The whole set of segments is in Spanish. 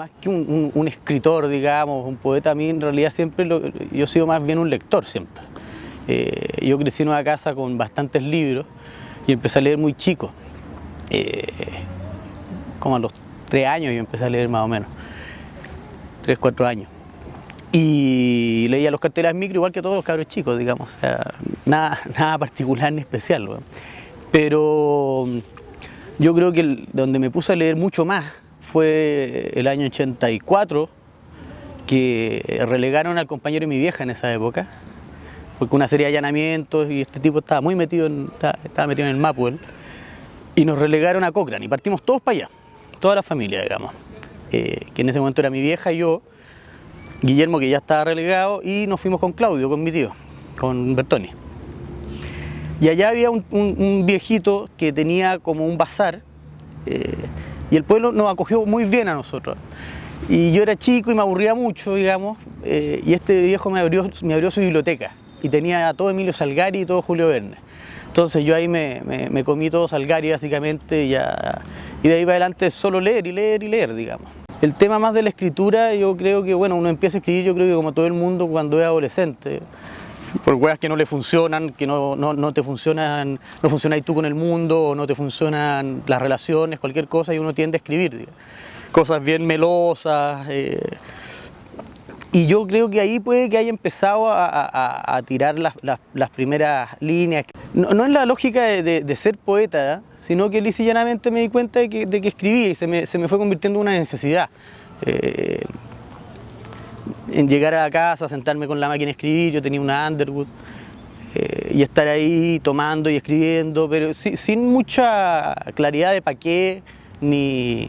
más que un escritor, digamos, un poeta, a mí en realidad siempre yo he sido más bien un lector siempre. Yo crecí en una casa con bastantes libros y empecé a leer muy chico. Como a los 3 años yo empecé a leer más o menos, 3, 4 años. Y leía los carteles micro igual que todos los cabros chicos, digamos, o sea, nada particular ni especial, ¿no? Pero yo creo que donde me puse a leer mucho más fue el año 84, que relegaron al compañero de mi vieja en esa época, porque una serie de allanamientos y este tipo estaba muy metido estaba metido en el Mapwell, y nos relegaron a Cochrane y partimos todos para allá, toda la familia, digamos, que en ese momento era mi vieja y yo, Guillermo, que ya estaba relegado, y nos fuimos con Claudio, con mi tío, con Bertoni. Y allá había un viejito que tenía como un bazar, y el pueblo nos acogió muy bien a nosotros. Y yo era chico y me aburría mucho, digamos, y este viejo me abrió su biblioteca, y tenía a todo Emilio Salgari y todo Julio Verne. Entonces yo ahí me comí todo Salgari básicamente, y de ahí para adelante solo leer y leer y leer, digamos. El tema más de la escritura, yo creo que, bueno, uno empieza a escribir, yo creo que como todo el mundo cuando es adolescente, por weas que no le funcionan, que no te funcionan, no funcionas tú con el mundo, o no te funcionan las relaciones, cualquier cosa, y uno tiende a escribir, digamos. Cosas bien melosas, y yo creo que ahí puede que haya empezado a tirar las primeras líneas. No es la lógica de ser poeta, ¿eh? Sino que lisa y llanamente me di cuenta de que escribía y se me fue convirtiendo en una necesidad. En llegar a la casa, sentarme con la máquina de escribir, yo tenía una Underwood, y estar ahí tomando y escribiendo, pero sin mucha claridad de para qué, ni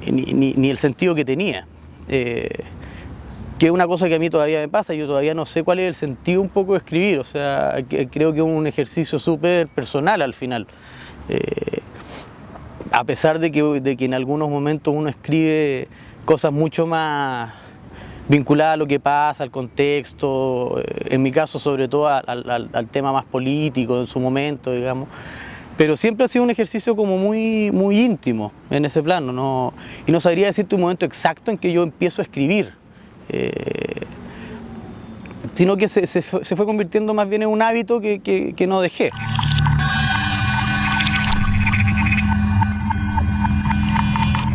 el sentido que tenía. Que es una cosa que a mí todavía me pasa, yo todavía no sé cuál es el sentido un poco de escribir, o sea, creo que es un ejercicio súper personal al final. A pesar de que en algunos momentos uno escribe cosas mucho más vinculadas a lo que pasa, al contexto, en mi caso sobre todo al tema más político en su momento, digamos, pero siempre ha sido un ejercicio como muy íntimo en ese plano, y no sabría decirte un momento exacto en que yo empiezo a escribir. Sino que se fue convirtiendo más bien en un hábito que no dejé.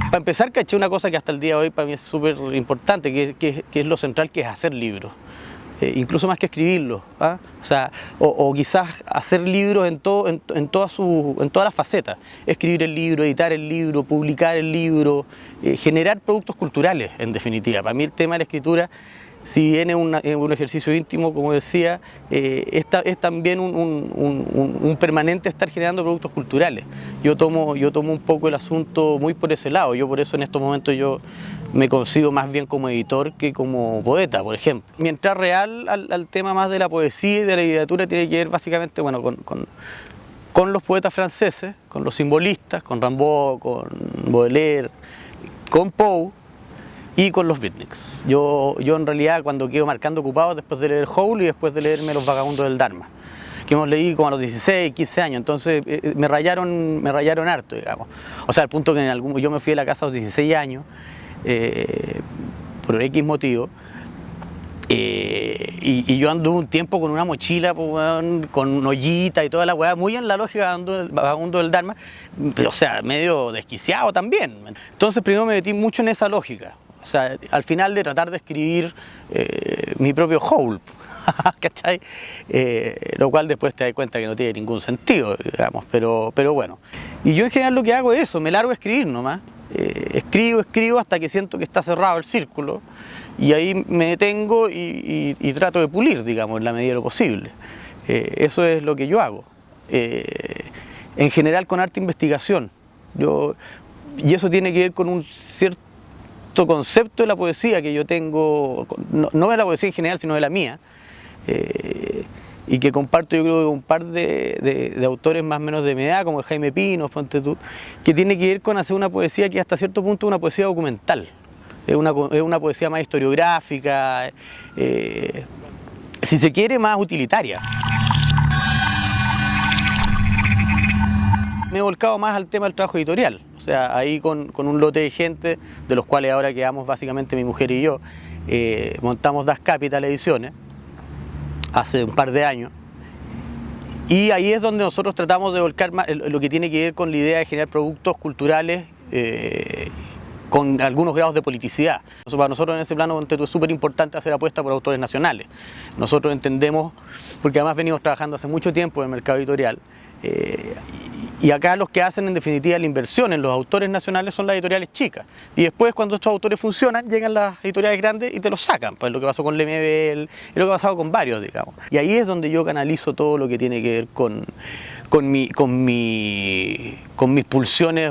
Para empezar, caché una cosa que hasta el día de hoy para mí es súper importante, que es lo central, que es hacer libros. Incluso más que escribirlos, ¿ah? O sea, o quizás hacer libros en todas las facetas. Escribir el libro, editar el libro, publicar el libro, generar productos culturales, en definitiva. Para mí el tema de la escritura, si bien es un ejercicio íntimo, como decía, es también un permanente estar generando productos culturales. Yo tomo un poco el asunto muy por ese lado. Yo por eso en estos momentos yo me considero más bien como editor que como poeta, por ejemplo. Mi entrada real al tema más de la poesía y de la literatura tiene que ver básicamente, bueno, con los poetas franceses, con los simbolistas, con Rimbaud, con Baudelaire, con Poe y con los beatniks. Yo en realidad cuando quedo marcando ocupado después de leer Howl y después de leerme Los Vagabundos del Dharma, que hemos leído como a los 16, 15 años, entonces me rayaron harto, digamos. O sea, al punto que yo me fui a la casa a los 16 años, por X motivo, y yo anduve un tiempo con una mochila, pues, con ollita y toda la weá, muy en la lógica del Vagabundo del Dharma, pero o sea, medio desquiciado también. Entonces primero me metí mucho en esa lógica, o sea, al final de tratar de escribir mi propio Howl, ¿cachai? Lo cual después te das cuenta que no tiene ningún sentido, digamos, pero bueno. Y yo en general lo que hago es eso, me largo a escribir nomás. Escribo hasta que siento que está cerrado el círculo, y ahí me detengo y trato de pulir, digamos, en la medida de lo posible. Eso es lo que yo hago. En general con arte investigación. Y eso tiene que ver con un cierto concepto de la poesía que yo tengo, no de la poesía en general, sino de la mía, y que comparto yo creo que un par de autores más o menos de mi edad, como Jaime Pinos, ponte tú, que tiene que ver con hacer una poesía que hasta cierto punto es una poesía documental, es una poesía más historiográfica, si se quiere más utilitaria. Me volcado más al tema del trabajo editorial. O sea, ahí con un lote de gente, de los cuales ahora quedamos básicamente mi mujer y yo, montamos Das Capital Ediciones hace un par de años. Y ahí es donde nosotros tratamos de volcar más lo que tiene que ver con la idea de generar productos culturales con algunos grados de politicidad. Para nosotros en ese plano es súper importante hacer apuesta por autores nacionales. Nosotros entendemos, porque además venimos trabajando hace mucho tiempo en el mercado editorial, y acá los que hacen en definitiva la inversión en los autores nacionales son las editoriales chicas. Y después cuando estos autores funcionan, llegan las editoriales grandes y te los sacan. Pues lo que pasó con Lemebel, es lo que ha pasado con varios, digamos. Y ahí es donde yo canalizo todo lo que tiene que ver con mis pulsiones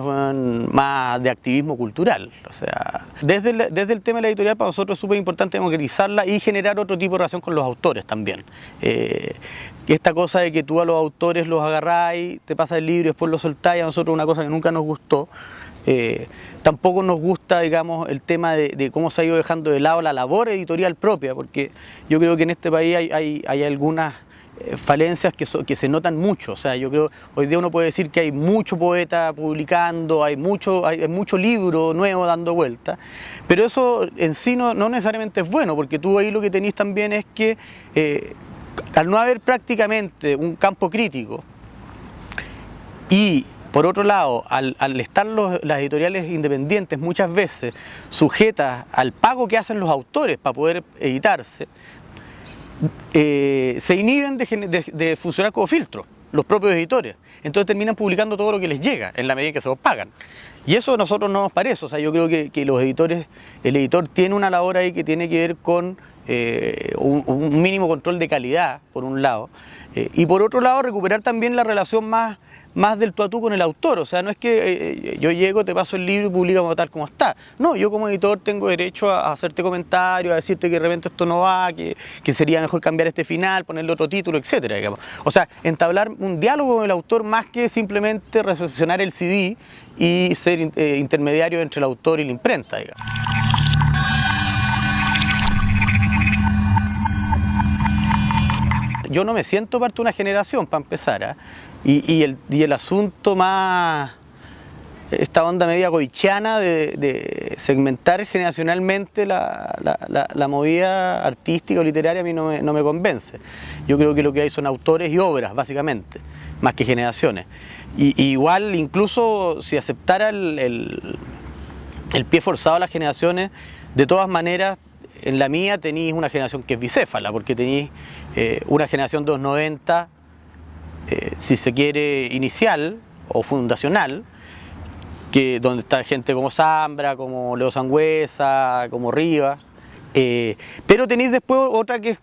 más de activismo cultural. O sea, desde el tema de la editorial para nosotros es súper importante democratizarla y generar otro tipo de relación con los autores también. Esta cosa de que tú a los autores los agarráis, te pasas el libro y después lo soltáis, a nosotros una cosa que nunca nos gustó. Tampoco nos gusta, digamos, el tema de cómo se ha ido dejando de lado la labor editorial propia, porque yo creo que en este país hay algunas falencias que se notan mucho. O sea, yo creo hoy día uno puede decir que hay mucho poeta publicando, hay mucho libro nuevo dando vuelta, pero eso en sí no necesariamente es bueno, porque tú ahí lo que tenés también es que al no haber prácticamente un campo crítico y por otro lado, al estar las editoriales independientes muchas veces sujetas al pago que hacen los autores para poder editarse, se inhiben de funcionar como filtro, los propios editores. Entonces terminan publicando todo lo que les llega, en la medida en que se los pagan. Y eso a nosotros no nos parece. O sea, yo creo que los editores, el editor tiene una labor ahí que tiene que ver con un mínimo control de calidad, por un lado, y por otro lado recuperar también la relación más del tú a tú con el autor. O sea, no es que yo llego, te paso el libro y publicamos tal como está. No, yo como editor tengo derecho a hacerte comentarios, a decirte que de repente esto no va, que sería mejor cambiar este final, ponerle otro título, etcétera, digamos. O sea, entablar un diálogo con el autor más que simplemente recepcionar el CD y ser intermediario entre el autor y la imprenta, digamos. Yo no me siento parte de una generación, para empezar, y el asunto más, esta onda media goichiana de segmentar generacionalmente la movida artística o literaria a mí no me convence. Yo creo que lo que hay son autores y obras, básicamente, más que generaciones. Y igual, incluso si aceptara el pie forzado a las generaciones, de todas maneras, en la mía tenéis una generación que es bicéfala, porque tenéis una generación de los 90, si se quiere, inicial o fundacional, donde está gente como Zambra, como Leo Sangüesa, como Rivas, pero tenéis después otra que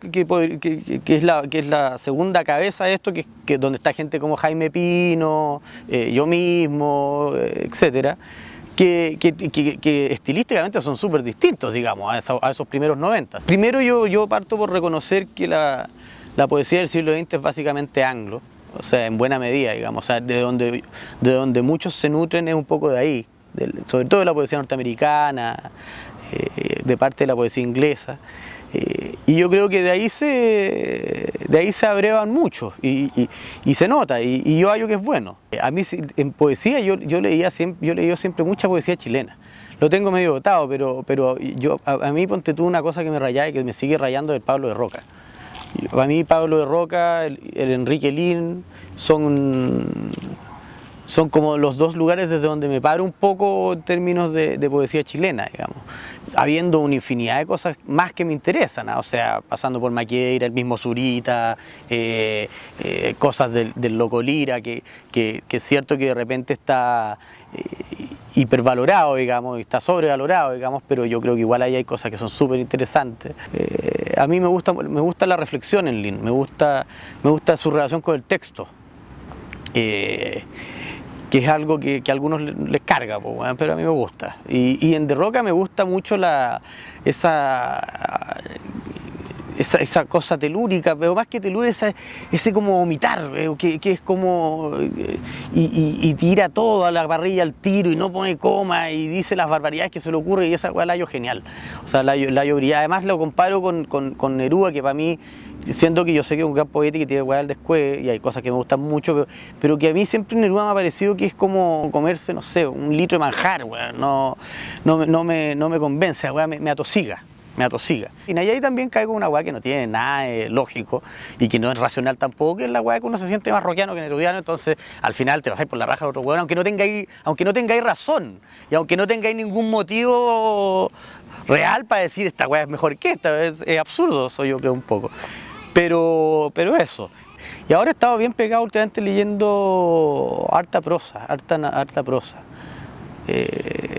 es la segunda cabeza de esto, que donde está gente como Jaime Pino, yo mismo, etcétera. Que estilísticamente son súper distintos, digamos, a esos primeros 90. Primero yo parto por reconocer que la poesía del siglo XX es básicamente anglo, o sea, en buena medida, digamos, o sea, de donde muchos se nutren es un poco de ahí, sobre todo de la poesía norteamericana, de parte de la poesía inglesa. Y yo creo que de ahí se abrevan mucho y se nota, y yo hallo que es bueno. A mí en poesía yo he leído siempre mucha poesía chilena. Lo tengo medio botado, pero a mí ponte tú una cosa que me rayaba y que me sigue rayando del Pablo de Roca. Para mí Pablo de Roca, el Enrique Lin son como los dos lugares desde donde me paro un poco en términos de poesía chilena, digamos. Habiendo una infinidad de cosas más que me interesan, ¿no? O sea, pasando por Maquieira, el mismo Zurita, cosas del Loco Lira, que es cierto que de repente está hipervalorado, digamos, y está sobrevalorado, digamos, pero yo creo que igual ahí hay cosas que son súper interesantes. A mí me gusta la reflexión en Lin, me gusta su relación con el texto. Que es algo que a algunos les carga, pero a mí me gusta. Y en De Roca me gusta mucho esa esa cosa telúrica, pero más que telúrica, ese como vomitar, que es como... y tira todo a la parrilla al tiro y no pone coma y dice las barbaridades que se le ocurre y esa weá la hallo genial. O sea, la hallo brillante. Además lo comparo con Neruda, que para mí, siendo que yo sé que es un gran poeta y que tiene weá al descueve y hay cosas que me gustan mucho, pero que a mí siempre Neruda me ha parecido que es como comerse, no sé, un litro de manjar, weá. No me convence, weá, me atosiga. Me atosiga. Y ahí también caigo en una weá que no tiene nada lógico y que no es racional tampoco, que es la weá que uno se siente más rockiano que nerudiano, entonces al final te vas a ir por la raja al otro weón, aunque no tengáis razón y aunque no tengáis ningún motivo real para decir esta weá es mejor que esta, es absurdo eso yo creo un poco. Pero eso. Y ahora he estado bien pegado últimamente leyendo harta prosa.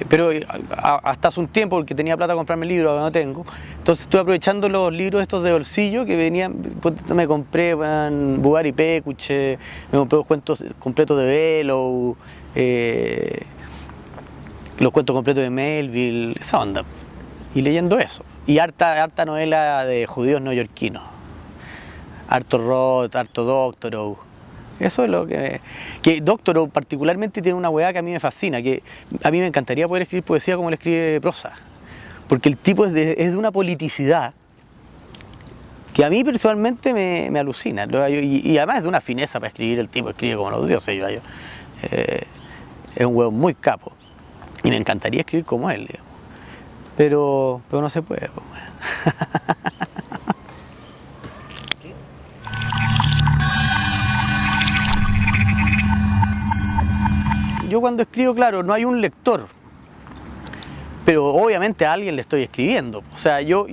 Pero hasta hace un tiempo, porque tenía plata para comprarme libros, ahora no tengo. Entonces estoy aprovechando los libros estos de bolsillo que venían, me compré Bugar y Pécuche, me compré los cuentos completos de Bellow, los cuentos completos de Melville, esa onda. Y leyendo eso. Y harta novela de judíos neoyorquinos. Harto Roth, harto Doctorow. Eso es lo que Doctorow particularmente tiene una weá que a mí me fascina, que a mí me encantaría poder escribir poesía como él escribe prosa, porque el tipo es de una politicidad que a mí personalmente me alucina, y además es de una fineza para escribir, el tipo escribe como los dioses, es un weón muy capo, y me encantaría escribir como él, digamos. Pero no se puede, pues, Yo cuando escribo, claro, no hay un lector, pero obviamente a alguien le estoy escribiendo. O sea, yo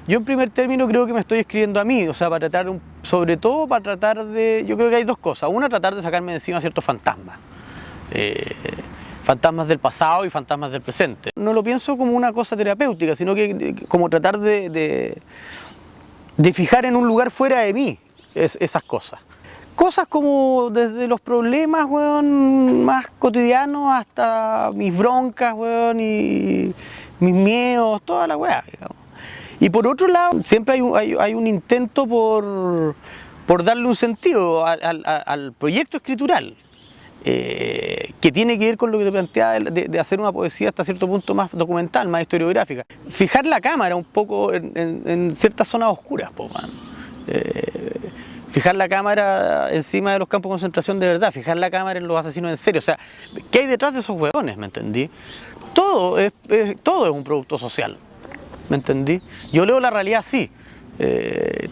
en primer término creo que me estoy escribiendo a mí, o sea, sobre todo para tratar de, yo creo que hay dos cosas. Una, tratar de sacarme de encima ciertos fantasmas. Fantasmas del pasado y fantasmas del presente. No lo pienso como una cosa terapéutica, sino que como tratar de fijar en un lugar fuera de mí esas cosas. Cosas como desde los problemas, weón, más cotidianos hasta mis broncas, weón, y mis miedos, toda la weá, digamos. Y por otro lado, siempre hay un intento por darle un sentido al proyecto escritural, que tiene que ver con lo que te planteaba de hacer una poesía hasta cierto punto más documental, más historiográfica. Fijar la cámara un poco en ciertas zonas oscuras, po, man. Fijar la cámara encima de los campos de concentración de verdad, fijar la cámara en los asesinos en serio, o sea, ¿qué hay detrás de esos huevones? ¿Me entendí? Todo es un producto social, ¿me entendí? Yo leo la realidad así,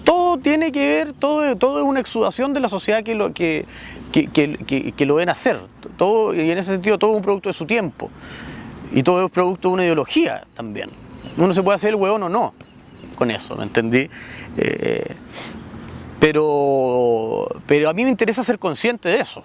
todo tiene que ver, todo es una exudación de la sociedad que lo ven hacer, todo, y en ese sentido todo es un producto de su tiempo, y todo es producto de una ideología también. Uno se puede hacer el huevón o no con eso, ¿me entendí? Pero a mí me interesa ser consciente de eso.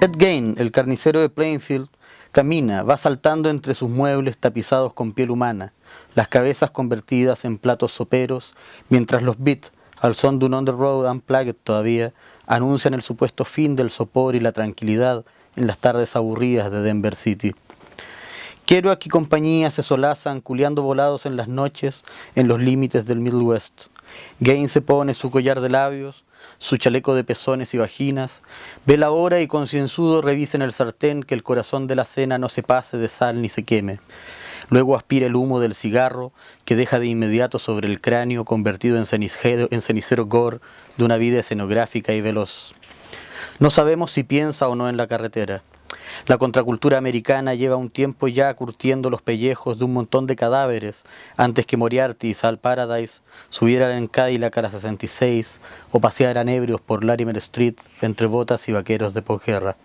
Ed Gein, el carnicero de Plainfield, camina, va saltando entre sus muebles tapizados con piel humana, las cabezas convertidas en platos soperos, mientras los beats, al son de un On the Road Unplugged todavía, anuncian el supuesto fin del sopor y la tranquilidad en las tardes aburridas de Denver City. Kerouac y compañía se solazan culeando volados en las noches en los límites del Middle West. Gein se pone su collar de labios, su chaleco de pezones y vaginas, ve la hora y concienzudo revisa en el sartén que el corazón de la cena no se pase de sal ni se queme. Luego aspira el humo del cigarro que deja de inmediato sobre el cráneo convertido en cenicero gore de una vida escenográfica y veloz. No sabemos si piensa o no en la carretera. La contracultura americana lleva un tiempo ya curtiendo los pellejos de un montón de cadáveres antes que Moriarty y Sal Paradise subieran en Cadillac a la 66 o pasearan ebrios por Larimer Street entre botas y vaqueros de posguerra.